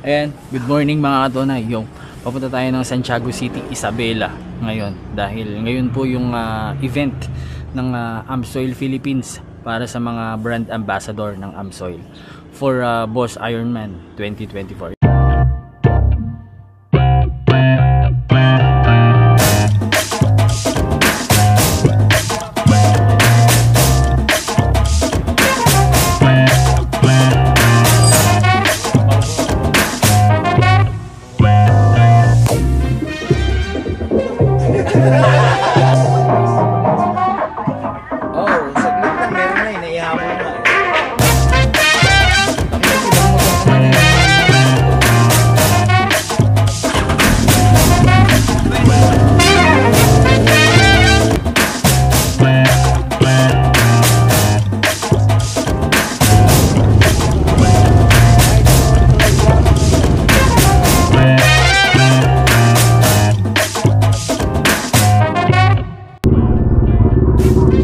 Ayan, good morning mga katunay. Yung papunta tayo ng Santiago City, Isabela ngayon dahil ngayon po yung event ng AMSOIL Philippines para sa mga brand ambassador ng AMSOIL for Boss Ironman 2024.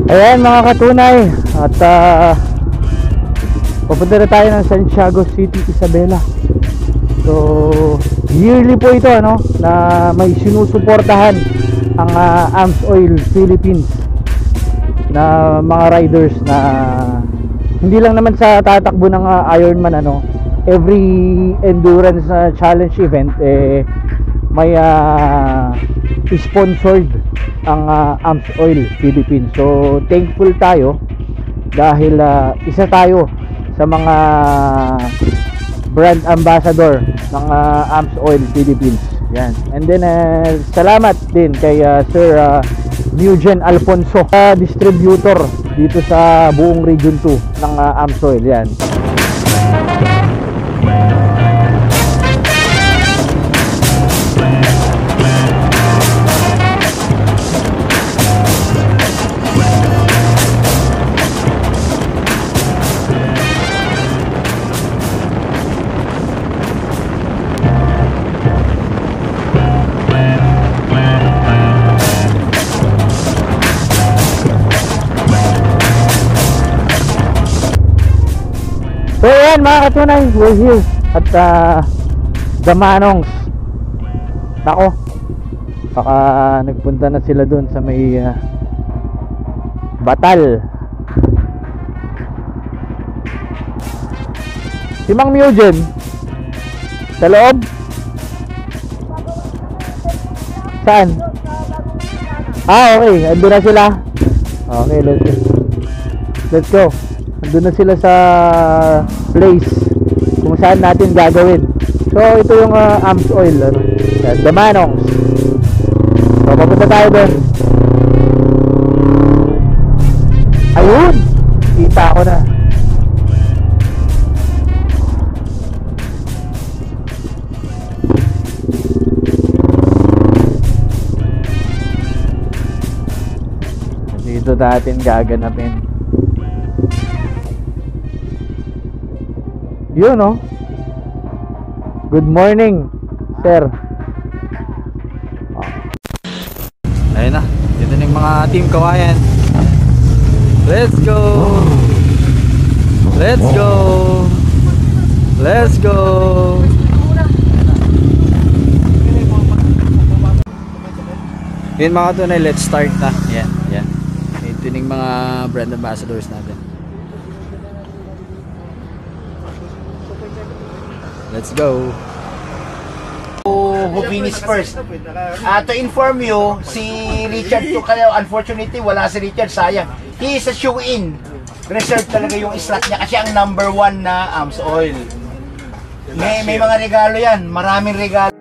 Ayan mga katunay, at pupunta na tayo ng Santiago City, Isabela. So yearly po ito, ano, na may sinusuportahan ang AMSOIL Philippines na mga riders na hindi lang naman sa tatakbo ng Ironman, ano, every endurance challenge event may sponsored ang AMSOIL Philippines. So thankful tayo dahil isa tayo sa mga brand ambassador ng AMSOIL Philippines. Yan. And then salamat din kay Sir Eugen Alfonso, distributor dito sa buong Region 2 ng AMSOIL. Yan. So yan mga katunay, we're here at the Manongs. Ako, baka nagpunta na sila dun sa may Batal. Si Mang Eugen sa loob? Saan? Okay, andun na sila. Okay, let's go. Andun na sila sa place kung saan natin gagawin. So ito yung AMSOIL, ano, the Manongs. So papunta tayo doon. Ayun, kita ko na. Dito natin gaganapin. Yun, no? Good morning, sir. Ayun na, dito na yung mga team kawayan. Let's go! Let's go! Let's go! Yun mga tunay, let's start na. Yan, yan. Ito yung mga brand ambassadors natin. Let's go. Who finished first? To inform you, si Richard Tucaleo, unfortunately wala si Richard, sayang. He is a shoe-in. Reserved talaga yung slot niya kasi ang number 1 na AMSOIL. May mga regalo yan, maraming regalo.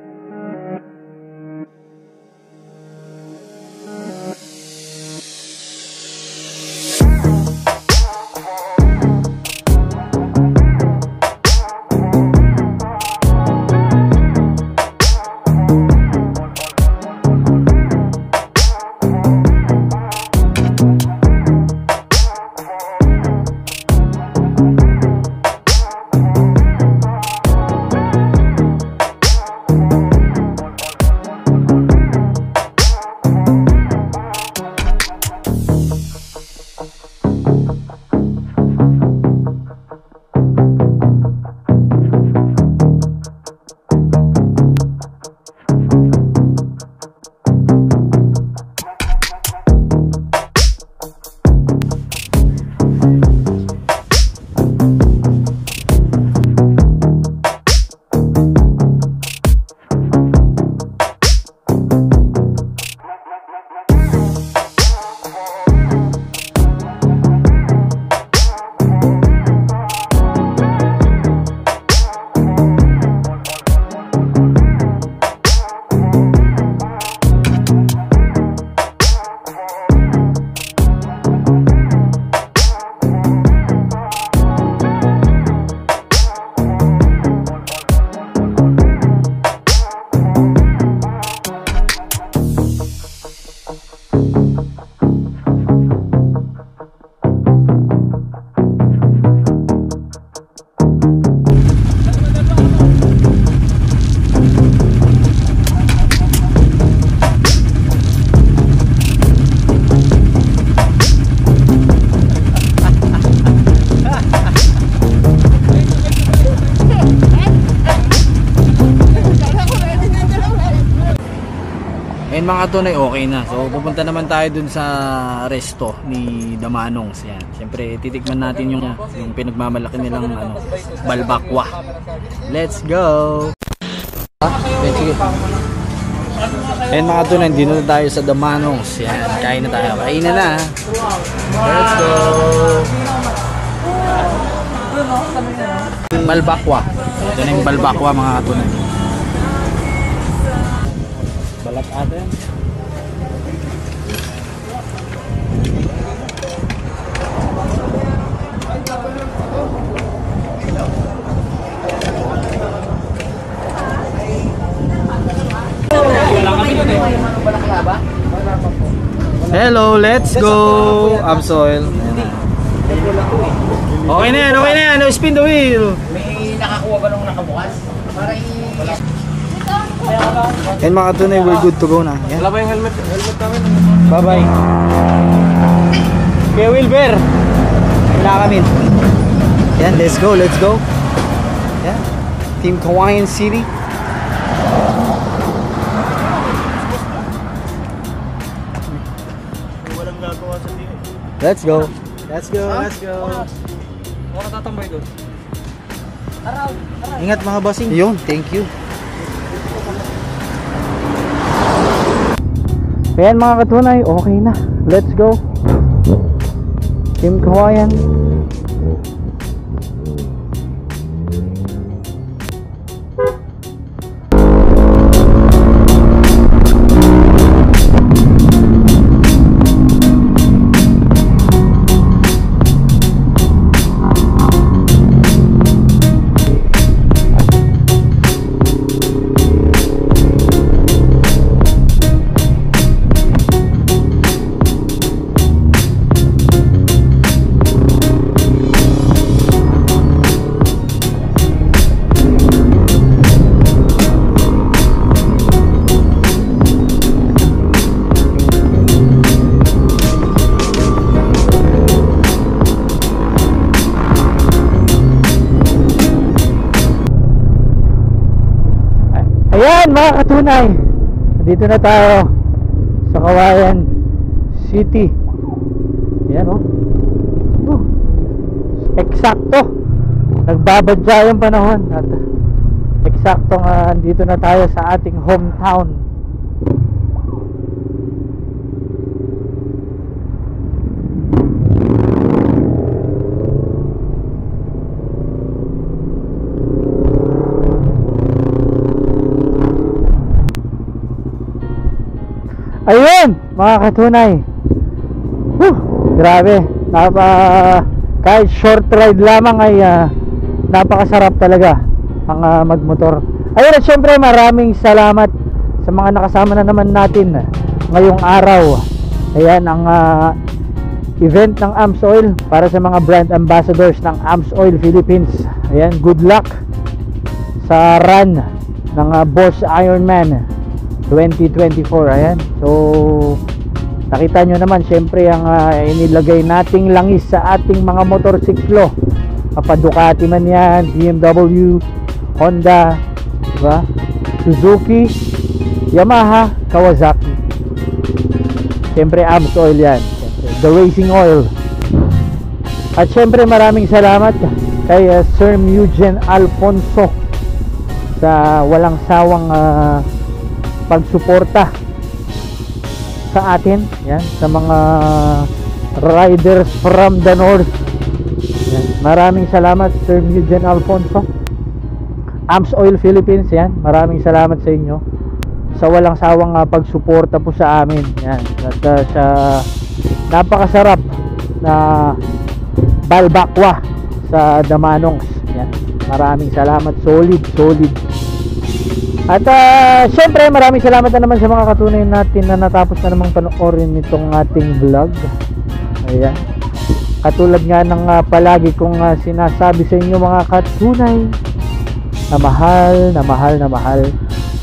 mga tunay, okay na. So pupunta naman tayo dun sa resto ni Damanongs. Yan. Siyempre titikman natin yung pinagmamalaki nilang balbakwa. Let's go. Sige. Ayan mga tunay, dito na tayo sa Damanongs. Yan, kain na tayo. Kain na. Let's go. Balbakwa. Ito na yung balbakwa mga tunay. Balat atin. Hello, let's go. Amsoil. Okay na yan, okay na yan. Spin the wheel. May nakakuha ba nung nakabukas? Para Yan mga tunay, we're good to go na. Yan. Wala ba yung helmet namin? Bye bye. Kuya Wilber, wala kami. Yan, let's go, let's go. Yan. Team Kawayan City. walang gagawa sa team. Let's go. Let's go, let's go. Ako natatambay doon. Ingat mga bossing. Yun, thank you. Ayan mga katunay, okay na. Let's go. Team Kawayan. Ayan mga katunay, dito na tayo sa Kawayan City. Ayan eksakto, nagbabadya yung panahon at eksaktong dito na tayo sa ating hometown. Ayun mga katunay, grabe, kahit short ride lamang ay napakasarap talaga ang magmotor. Ayun, at syempre maraming salamat sa mga nakasama na naman natin ngayong araw. Ayan ang event ng AMSOIL para sa mga brand ambassadors ng AMSOIL Philippines. Ayan, good luck sa run ng Boss Ironman 2024. Ayan, so nakita nyo naman syempre ang inilagay nating langis sa ating mga motorsiklo, Ducati man yan, BMW, Honda, diba? Suzuki, Yamaha, Kawasaki, syempre AMSOIL yan, syempre, the racing oil. At syempre maraming salamat kay Sir Eugene Alfonso sa walang sawang pagsuporta sa atin, yan, sa mga riders from the north. Yan, maraming salamat Sir Eugene Alfonso, AMSOIL Philippines. Yan, maraming salamat sa inyo sa walang sawang pagsuporta po sa amin. Yan, at sa napakasarap na balbakwa sa Damanongs. Yan, maraming salamat, solid. At syempre maraming salamat na naman sa mga katunay natin na natapos na namang panoorin nitong ating vlog. Ayan, katulad nga ng palagi kong sinasabi sa inyo mga katunay, na mahal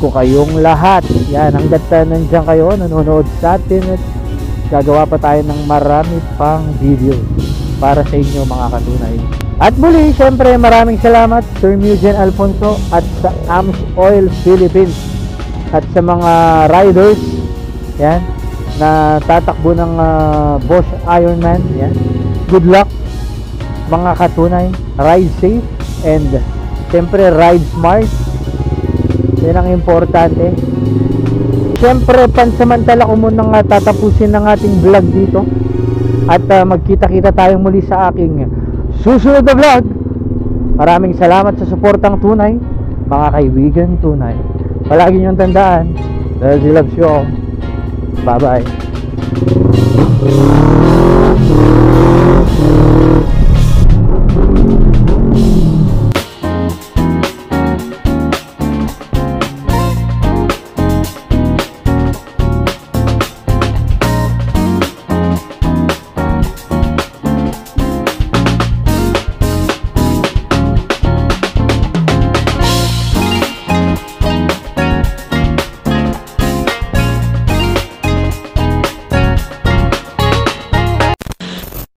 ko kayong lahat. Yan, hanggat nandiyan kayo nanonood sa atin, at gagawa pa tayo ng marami pang video para sa inyo mga katunay. At muli, syempre maraming salamat Sir Eugene Alfonso at sa AMSOIL Philippines, at sa mga riders yan, na tatakbo ng Bosch Ironman. Yan, good luck mga katunay, ride safe and siyempre ride smart, yan ang importante. Siyempre pansamantala ko munang tatapusin ng ating vlog dito at magkita-kita tayong muli sa aking susunod na vlog. Maraming salamat sa suportang tunay, mga kaibigan tunay. Palagi niyong tandaan, God loves you all. Bye bye.